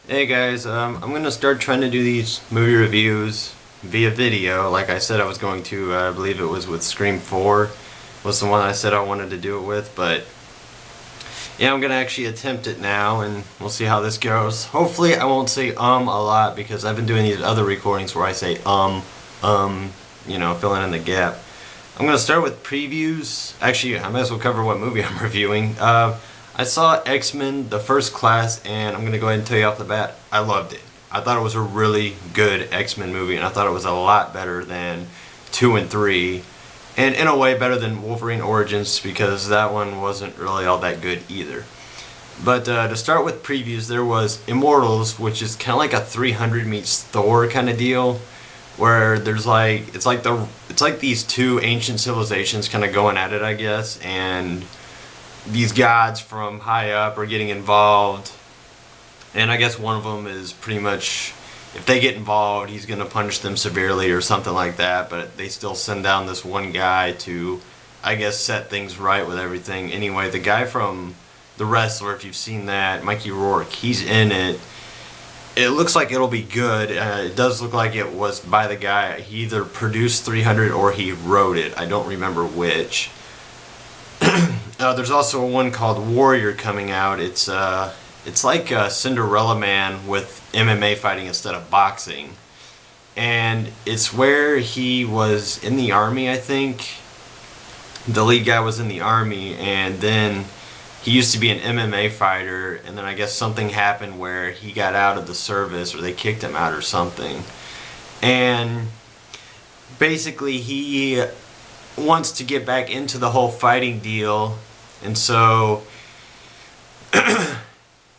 Hey guys, I'm gonna start trying to do these movie reviews via video. Like I said I was going to, I believe it was with Scream 4 was the one I said I wanted to do it with, but yeah, I'm gonna actually attempt it now and we'll see how this goes. Hopefully I won't say a lot because I've been doing these other recordings where I say filling in the gap. I'm gonna start with previews. Actually, I might as well cover what movie I'm reviewing. I saw X-Men, the first class, and I'm gonna go ahead and tell you off the bat, I loved it. I thought it was a really good X-Men movie, and I thought it was a lot better than 2 and 3, and in a way better than Wolverine Origins because that one wasn't really all that good either. But to start with previews, there was Immortals, which is kind of like a 300 meets Thor kind of deal, where there's like it's like these two ancient civilizations kind of going at it, I guess, and these gods from high up are getting involved, and I guess one of them is pretty much, if they get involved, he's going to punish them severely or something like that, but they still send down this one guy to, I guess, set things right with everything. Anyway, the guy from The Wrestler, if you've seen that, Mikey Rourke, he's in it. It looks like it'll be good. It does look like it was by the guy. He either produced 300 or he wrote it. I don't remember which. There's also one called Warrior coming out. It's like a Cinderella Man with MMA fighting instead of boxing, and it's where he was in the army. I think the lead guy was in the army, and then he used to be an MMA fighter, and then I guess something happened where he got out of the service, or they kicked him out or something, and basically he wants to get back into the whole fighting deal, and so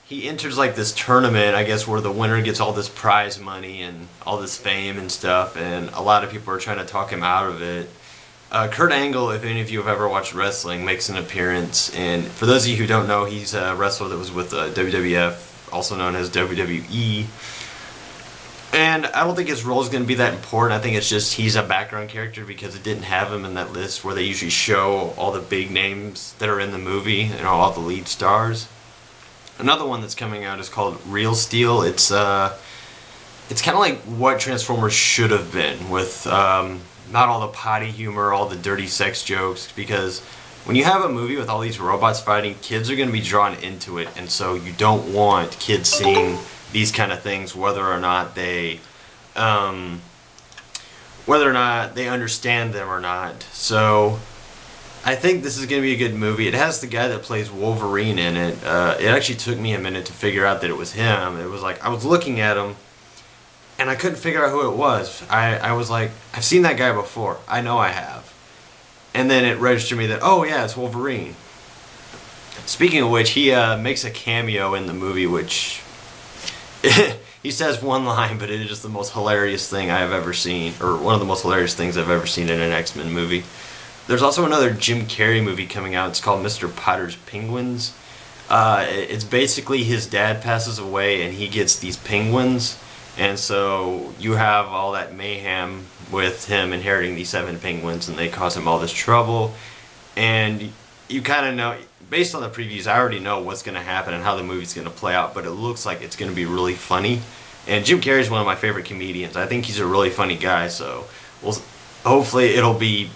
he enters like this tournament, I guess, where the winner gets all this prize money and all this fame and stuff, and a lot of people are trying to talk him out of it. Kurt Angle, if any of you have ever watched wrestling, makes an appearance, and for those of you who don't know, he's a wrestler that was with WWF, also known as WWE. And I don't think his role is going to be that important. I think it's just he's a background character because it didn't have him in that list where they usually show all the big names that are in the movie, all the lead stars. Another one that's coming out is called Real Steel. It's kind of like what Transformers should have been, with not all the potty humor, all the dirty sex jokes, because when you have a movie with all these robots fighting, kids are going to be drawn into it, and so you don't want kids seeing these kind of things, whether or not they understand them or not. So I think this is going to be a good movie. It has the guy that plays Wolverine in it. It actually took me a minute to figure out that it was him. It was like I was looking at him and I couldn't figure out who it was. I was like, I've seen that guy before. I know I have. And then it registered me that, oh yeah, it's Wolverine. Speaking of which, he makes a cameo in the movie, which he says one line, but it is just the most hilarious thing I have ever seen, or one of the most hilarious things I've ever seen in an X-Men movie. There's also another Jim Carrey movie coming out. It's called Mr. Potter's Penguins. It's basically his dad passes away and he gets these penguins, and so you have all that mayhem with him inheriting these 7 penguins, and they cause him all this trouble. And you kind of know, based on the previews, I already know what's going to happen and how the movie's going to play out, but it looks like it's going to be really funny. And Jim Carrey's one of my favorite comedians. I think he's a really funny guy, so hopefully it'll be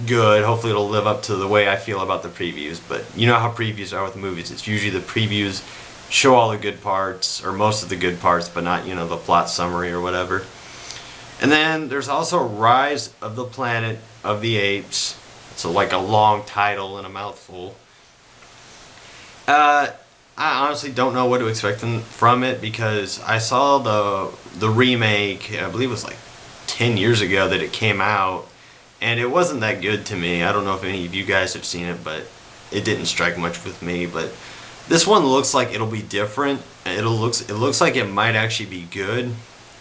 good. Hopefully it'll live up to the way I feel about the previews. But you know how previews are with movies. It's usually the previews show all the good parts, or most of the good parts, but not, the plot summary or whatever. And then there's also Rise of the Planet of the Apes. It's like a long title and a mouthful. I honestly don't know what to expect from it because I saw the remake, I believe it was like 10 years ago that it came out, and it wasn't that good to me. I don't know if any of you guys have seen it, but it didn't strike much with me. But this one looks like it'll be different. It looks like it might actually be good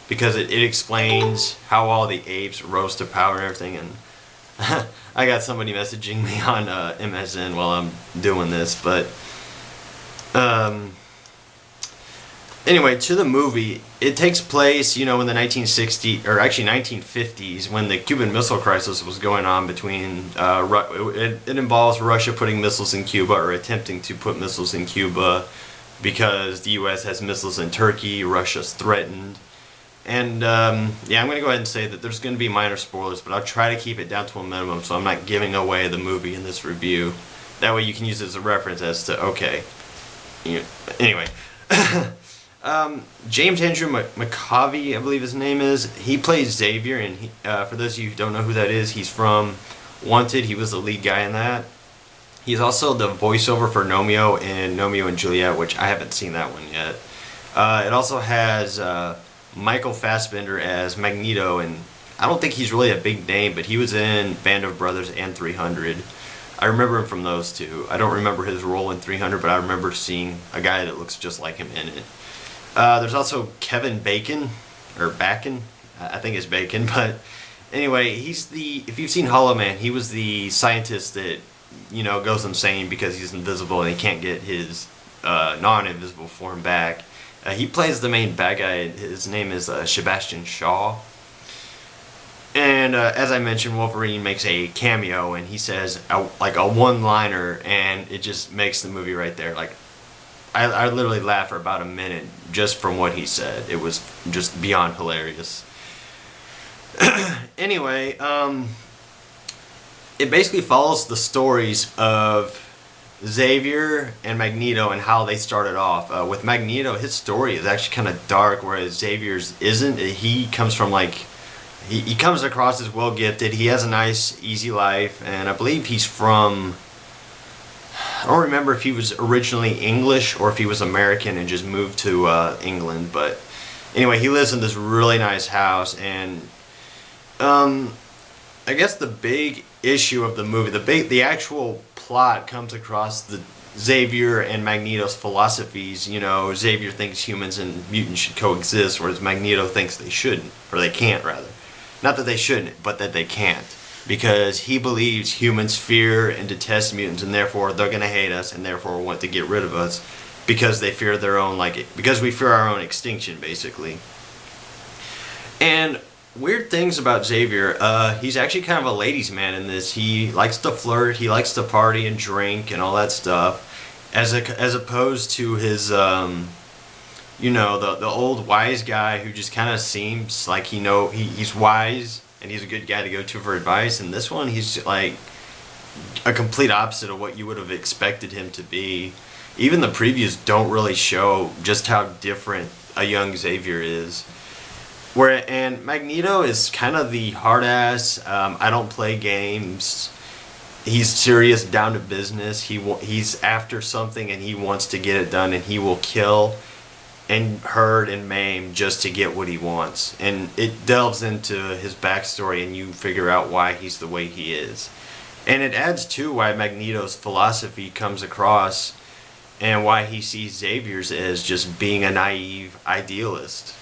because it explains how all the apes rose to power and everything. And I got somebody messaging me on MSN while I'm doing this, but anyway, to the movie, it takes place, in the 1960s, or actually 1950s, when the Cuban Missile Crisis was going on between, it involves Russia putting missiles in Cuba, or attempting to put missiles in Cuba, because the U.S. has missiles in Turkey, Russia's threatened. And yeah, I'm going to go ahead and say that there's going to be minor spoilers, but I'll try to keep it down to a minimum so I'm not giving away the movie in this review. That way you can use it as a reference as to, okay. Anyway. James Andrew McCovey, I believe his name is. He plays Xavier, and for those of you who don't know who that is, he's from Wanted. He was the lead guy in that. He's also the voiceover for Romeo and Romeo and Juliet, which I haven't seen that one yet. It also has Michael Fassbender as Magneto, and I don't think he's really a big name, but he was in Band of Brothers and 300. I remember him from those two. I don't remember his role in 300, but I remember seeing a guy that looks just like him in it. There's also Kevin Bacon, or Bacon, I think it's Bacon, but anyway, he's if you've seen Hollow Man, he was the scientist that, goes insane because he's invisible and he can't get his non-invisible form back. He plays the main bad guy. His name is Sebastian Shaw. And as I mentioned, Wolverine makes a cameo, and he says like a one-liner, and it just makes the movie right there. Like, I literally laughed for about a minute just from what he said. It was just beyond hilarious. Anyway, it basically follows the stories of Xavier and Magneto and how they started off. With Magneto, his story is actually kind of dark, whereas Xavier's isn't. He comes from he comes across as well gifted. He has a nice, easy life, and I believe he's from, I don't remember if he was originally English or if he was American and just moved to England, but anyway, he lives in this really nice house, and I guess the big issue of the movie, the actual plot comes across the Xavier and Magneto's philosophies. Xavier thinks humans and mutants should coexist, whereas Magneto thinks they shouldn't, or they can't rather. Not that they shouldn't, but that they can't. Because he believes humans fear and detest mutants, and therefore they're going to hate us, and therefore want to get rid of us because they fear their own, because we fear our own extinction, basically. And weird things about Xavier, he's actually kind of a ladies' man in this. He likes to flirt, he likes to party and drink and all that stuff, as opposed to his the old wise guy who just kind of seems like he's wise and he's a good guy to go to for advice. And this one, he's like a complete opposite of what you would have expected him to be. Even the previews don't really show just how different a young Xavier is. And Magneto is kind of the hard ass, I don't play games. He's serious, down to business. He's after something and he wants to get it done, and he will kill and hurt and maim just to get what he wants. And it delves into his backstory, and you figure out why he's the way he is. And it adds to why Magneto's philosophy comes across, and why he sees Xavier's as just being a naive idealist.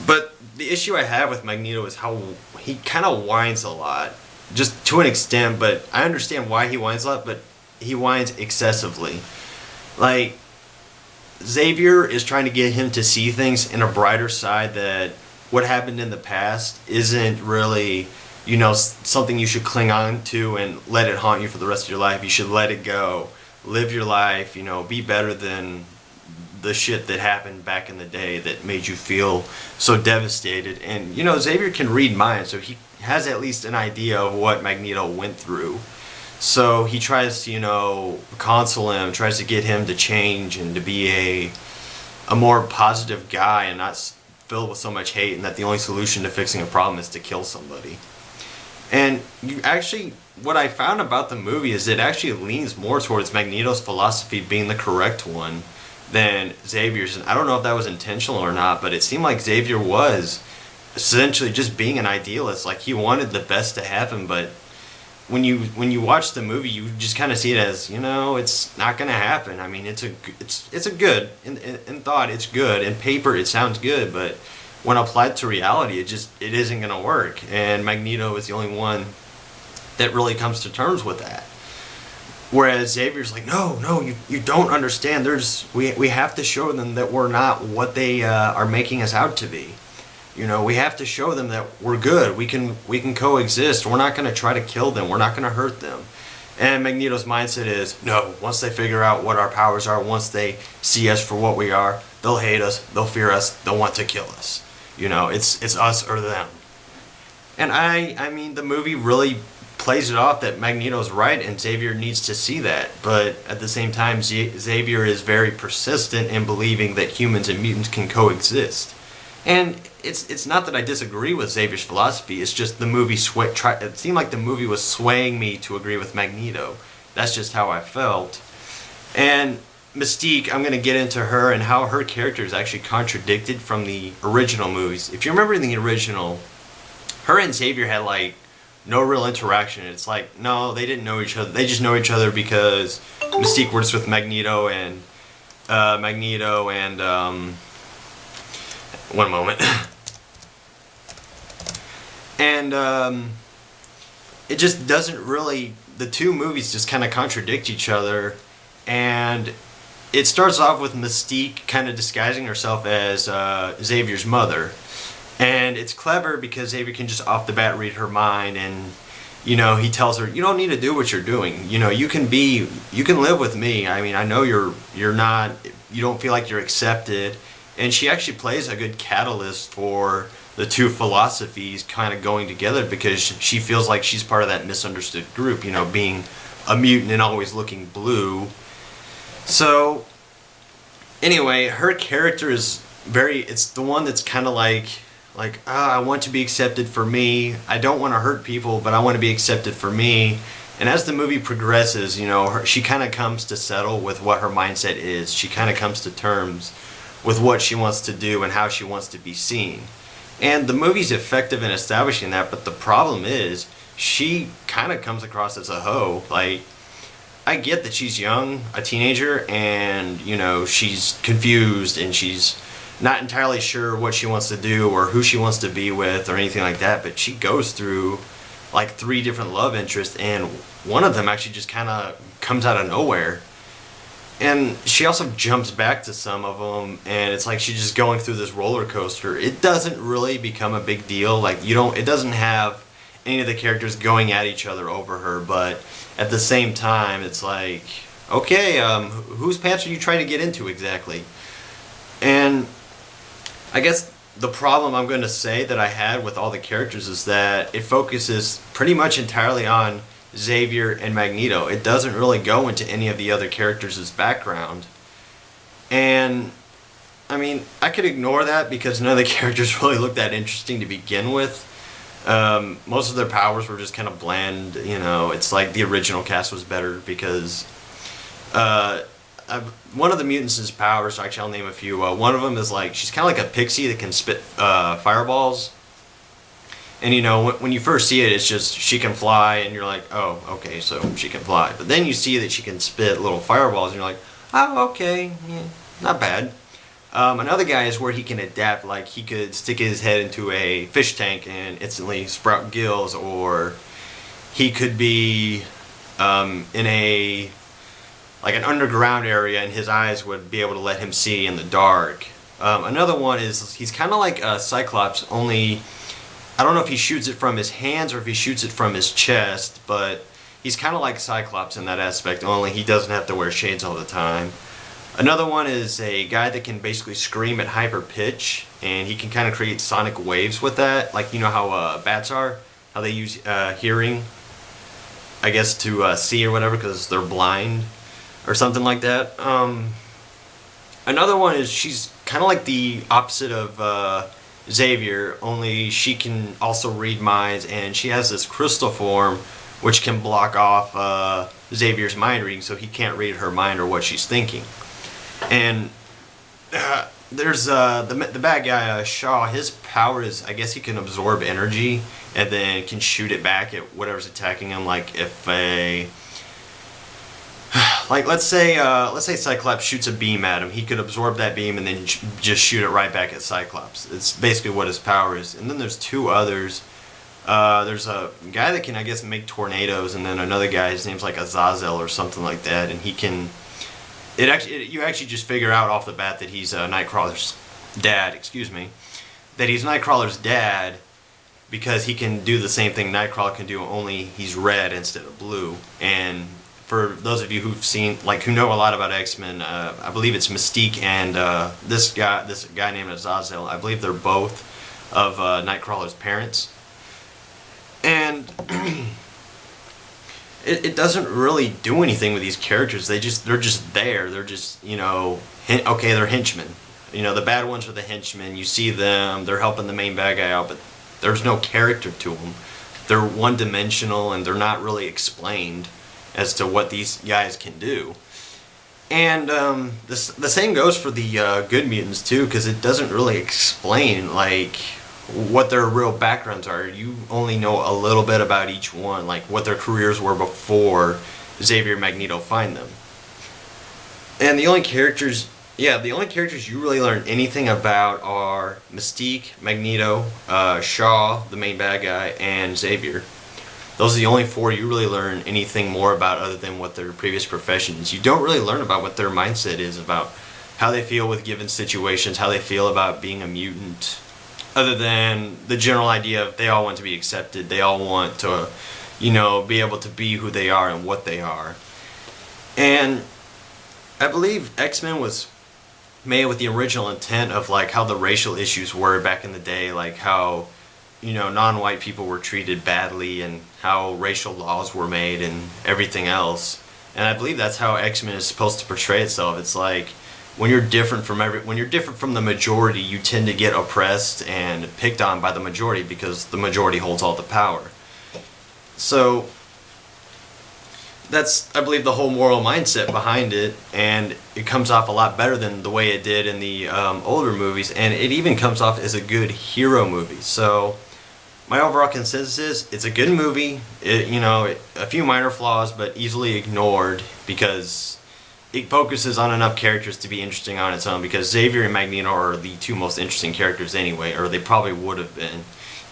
But the issue I have with Magneto is how he kind of whines a lot, just to an extent. But I understand why he whines a lot, but he whines excessively. Like, Xavier is trying to get him to see things in a brighter side, that what happened in the past isn't really, something you should cling on to and let it haunt you for the rest of your life. You should let it go, live your life, be better than the shit that happened back in the day that made you feel so devastated. And Xavier can read minds, so he has at least an idea of what Magneto went through. So he tries to, console him, tries to get him to change and to be a more positive guy and not filled with so much hate, and that the only solution to fixing a problem is to kill somebody. And what I found about the movie is it actually leans more towards Magneto's philosophy being the correct one than Xavier's. And I don't know if that was intentional or not, but it seemed like Xavier was essentially just being an idealist. Like, he wanted the best to happen, but when you watch the movie, you just kind of see it as, it's not going to happen. I mean, it's a good, in thought it's good, in paper it sounds good, but when applied to reality, it isn't going to work. And Magneto is the only one that really comes to terms with that. Whereas Xavier's like, no, you don't understand. We have to show them that we're not what they are making us out to be. We have to show them that we're good. We can coexist. We're not going to try to kill them. We're not going to hurt them. And Magneto's mindset is, no, once they figure out what our powers are, once they see us for what we are, they'll hate us, they'll fear us, they'll want to kill us. You know, it's us or them. And I mean, the movie really plays it off that Magneto's right and Xavier needs to see that. But at the same time, Xavier is very persistent in believing that humans and mutants can coexist. And it's not that I disagree with Xavier's philosophy. It's just the movie it seemed like the movie was swaying me to agree with Magneto. That's just how I felt. And Mystique, I'm going to get into her and how her character is actually contradicted from the original movies. If you remember in the original, her and Xavier had like no real interaction. It's like, no, they didn't know each other. They just know each other because Mystique works with Magneto and one moment. And it just doesn't really, the two movies just kind of contradict each other. And it starts off with Mystique kind of disguising herself as Xavier's mother. And it's clever because Xavier can just off the bat read her mind, and you know, he tells her, you don't need to do what you're doing. You know, you can live with me. I mean, I know you don't feel like you're accepted. And she actually plays a good catalyst for the two philosophies kind of going together, because she feels like she's part of that misunderstood group, you know, being a mutant and always looking blue. So anyway, her character is it's the one that's kind of like I want to be accepted for me. I don't want to hurt people, but I want to be accepted for me. And as the movie progresses, you know, she kind of comes to settle with what her mindset is. She kind of comes to terms with what she wants to do and how she wants to be seen. And the movie's effective in establishing that, but the problem is she kind of comes across as a hoe. Like, I get that she's young, a teenager, and, you know, she's confused and she's not entirely sure what she wants to do or who she wants to be with or anything like that, but she goes through like 3 different love interests, and one of them actually just kind of comes out of nowhere. And she also jumps back to some of them, and it's like she's just going through this roller coaster. It doesn't really become a big deal. Like, it doesn't have any of the characters going at each other over her, but at the same time, it's like, okay, whose pants are you trying to get into exactly? And I guess the problem I'm going to say that I had with all the characters is that it focuses pretty much entirely on Xavier and Magneto. It doesn't really go into any of the other characters' background. And I mean, I could ignore that because none of the characters really looked that interesting to begin with. Most of their powers were just kind of bland, you know. It's like the original cast was better because one of the mutants' powers, actually I'll name a few, one of them is like, she's kind of like a pixie that can spit fireballs. And you know, when you first see it, it's just she can fly, and you're like, oh, okay, so she can fly. But then you see that she can spit little fireballs, and you're like, oh, okay, yeah, not bad. Another guy is where he can adapt, like he could stick his head into a fish tank and instantly sprout gills, or he could be in an underground area, and his eyes would be able to let him see in the dark. Another one is he's kind of like a Cyclops, only I don't know if he shoots it from his hands or if he shoots it from his chest, but he's kind of like Cyclops in that aspect, only he doesn't have to wear shades all the time. Another one is a guy that can basically scream at hyper pitch, and he can kind of create sonic waves with that, like, you know how bats are, how they use hearing, I guess, to see or whatever because they're blind or something like that. Another one is she's kind of like the opposite of Xavier, only she can also read minds, and she has this crystal form which can block off Xavier's mind reading, so he can't read her mind or what she's thinking. And there's the bad guy, Shaw. His power is, I guess, he can absorb energy and then can shoot it back at whatever's attacking him. Like if let's say Cyclops shoots a beam at him, he could absorb that beam and then just shoot it right back at Cyclops. It's basically what his power is. And then there's 2 others. There's a guy that can, I guess, make tornadoes, and then another guy, his name's like Azazel or something like that, and he can. You actually just figure out off the bat that he's Nightcrawler's dad. Excuse me, that he's Nightcrawler's dad, because he can do the same thing Nightcrawler can do, only he's red instead of blue. And for those of you who've seen, like, who know a lot about X-Men, I believe it's Mystique and this guy named Azazel. I believe they're both of Nightcrawler's parents. And it doesn't really do anything with these characters. They're just there. They're just, you know, okay, they're henchmen. You know, the bad ones are the henchmen. You see them, they're helping the main bad guy out, but there's no character to them. They're one-dimensional, and they're not really explained as to what these guys can do. And the same goes for the Good Mutants too, because it doesn't really explain like what their real backgrounds are. You only know a little bit about each one, like what their careers were before Xavier and Magneto find them. And the only characters you really learn anything about are Mystique, Magneto, Shaw, the main bad guy, and Xavier. Those are the only four you really learn anything more about other than what their previous professions. You don't really learn about what their mindset is, about how they feel with given situations, how they feel about being a mutant, other than the general idea of they all want to be accepted, they all want to, you know, be able to be who they are and what they are. And I believe X-Men was made with the original intent of like how the racial issues were back in the day, like how, you know, non-white people were treated badly and how racial laws were made and everything else. And I believe that's how X-Men is supposed to portray itself. It's like when you're different from the majority, you tend to get oppressed and picked on by the majority because the majority holds all the power. So that's, I believe, the whole moral mindset behind it, and it comes off a lot better than the way it did in the older movies, and it even comes off as a good hero movie. So my overall consensus is it's a good movie. You know, a few minor flaws, but easily ignored because it focuses on enough characters to be interesting on its own, because Xavier and Magneto are the two most interesting characters anyway, or they probably would have been,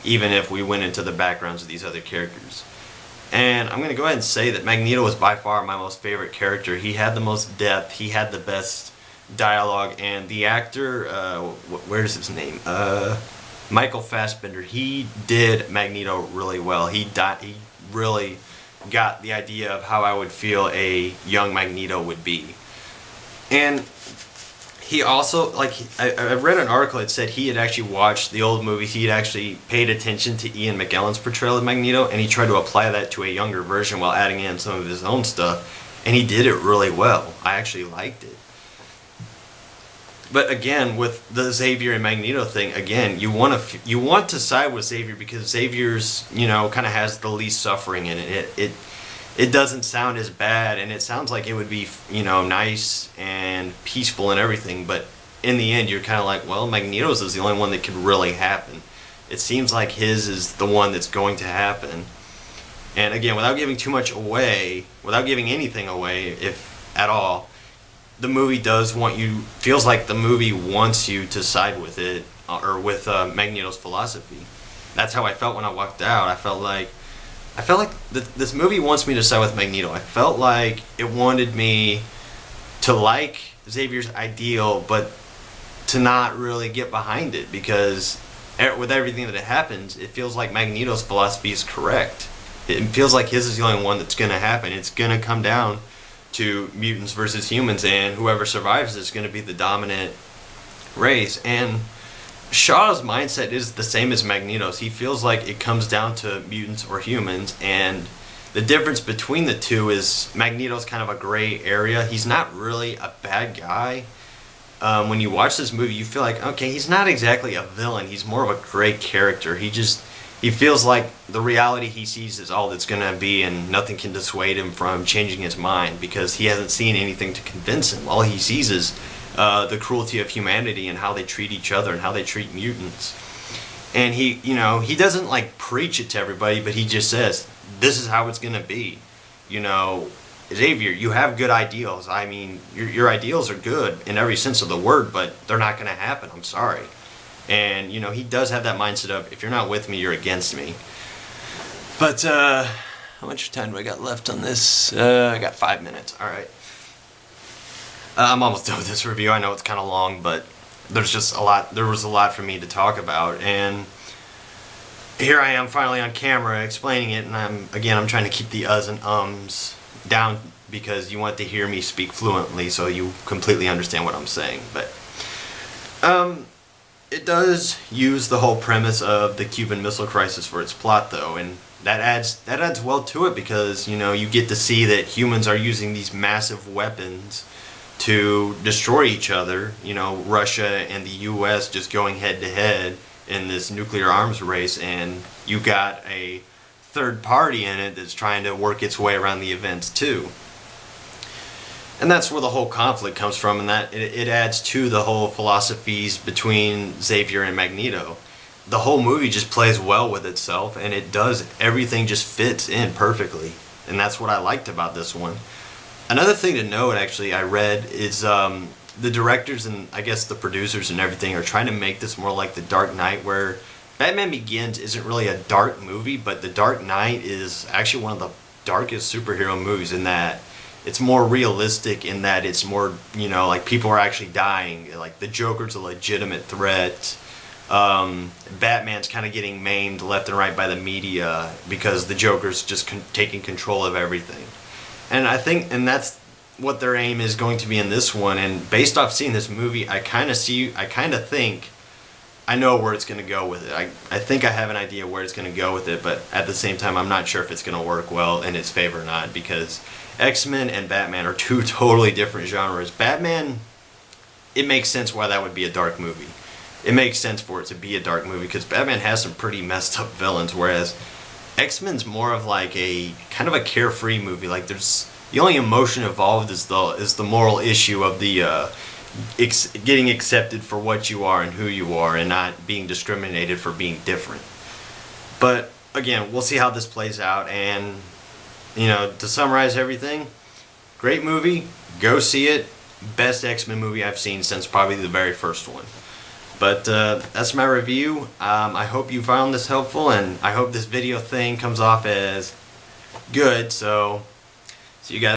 even if we went into the backgrounds of these other characters. And I'm going to go ahead and say that Magneto was by far my most favorite character. He had the most depth, he had the best dialogue, and the actor, where's his name? Michael Fassbender, he did Magneto really well. He really got the idea of how I would feel a young Magneto would be. And he also, like, I read an article that said he had actually watched the old movies, he had actually paid attention to Ian McKellen's portrayal of Magneto, and he tried to apply that to a younger version while adding in some of his own stuff, and he did it really well. I actually liked it. But again, with the Xavier and Magneto thing, again, you want to side with Xavier because Xavier's, you know, kind of has the least suffering in it. It doesn't sound as bad, and it sounds like it would be, you know, nice and peaceful and everything, but in the end you're kind of like, well, Magneto's is the only one that could really happen. It seems like his is the one that's going to happen. And again, without giving too much away, without giving anything away, if at all, the movie feels like the movie wants you to side with it, or with Magneto's philosophy. That's how I felt when I walked out. I felt like this movie wants me to side with Magneto. I felt like it wanted me to like Xavier's ideal, but to not really get behind it, because with everything that happens, it feels like Magneto's philosophy is correct. It feels like his is the only one that's going to happen. It's going to come down to mutants versus humans, and whoever survives is going to be the dominant race. And Shaw's mindset is the same as Magneto's. He feels like it comes down to mutants or humans, and the difference between the two is Magneto's kind of a gray area. He's not really a bad guy. When you watch this movie, you feel like, okay, he's not exactly a villain. He's more of a great character. He feels like the reality he sees is all that's going to be, and nothing can dissuade him from changing his mind, because he hasn't seen anything to convince him. All he sees is the cruelty of humanity and how they treat each other and how they treat mutants. And he doesn't like preach it to everybody, but he just says, this is how it's going to be. You know, Xavier, you have good ideals. I mean, your ideals are good in every sense of the word, but they're not going to happen. I'm sorry. And, you know, he does have that mindset of, if you're not with me, you're against me. But, how much time do I got left on this? I got 5 minutes. Alright. I'm almost done with this review. I know it's kind of long, but there was a lot for me to talk about. And here I am finally on camera explaining it, and I'm trying to keep the uhs and ums down because you want to hear me speak fluently so you completely understand what I'm saying. But it does use the whole premise of the Cuban Missile Crisis for its plot, though, and that adds well to it because you get to see that humans are using these massive weapons to destroy each other. Russia and the U.S. just going head to head in this nuclear arms race, and you got a third party in it that's trying to work its way around the events too. And that's where the whole conflict comes from, and that it adds to the whole philosophies between Xavier and Magneto. The whole movie just plays well with itself, and everything just fits in perfectly. And that's what I liked about this one. Another thing to note, actually, I read is the directors and I guess the producers and everything are trying to make this more like The Dark Knight, where Batman Begins isn't really a dark movie, but The Dark Knight is actually one of the darkest superhero movies in that it's more realistic, in that it's more, like people are actually dying. Like the Joker's a legitimate threat. Batman's kind of getting maimed left and right by the media because the Joker's just taking control of everything. And I think, and that's what their aim is going to be in this one. And based off seeing this movie, I kind of think I know where it's going to go with it. I think I have an idea where it's going to go with it, but at the same time, I'm not sure if it's going to work well in its favor or not, because X-Men and Batman are two totally different genres. Batman, it makes sense why that would be a dark movie. It makes sense for it to be a dark movie because Batman has some pretty messed up villains, whereas X-Men's more of like a kind of a carefree movie. Like the only emotion involved is the moral issue of the getting accepted for what you are and who you are, and not being discriminated for being different. But again, we'll see how this plays out. And to summarize everything, great movie, go see it. Best X-Men movie I've seen since probably the very first one. But that's my review. I hope you found this helpful, and I hope this video thing comes off as good. So see you guys.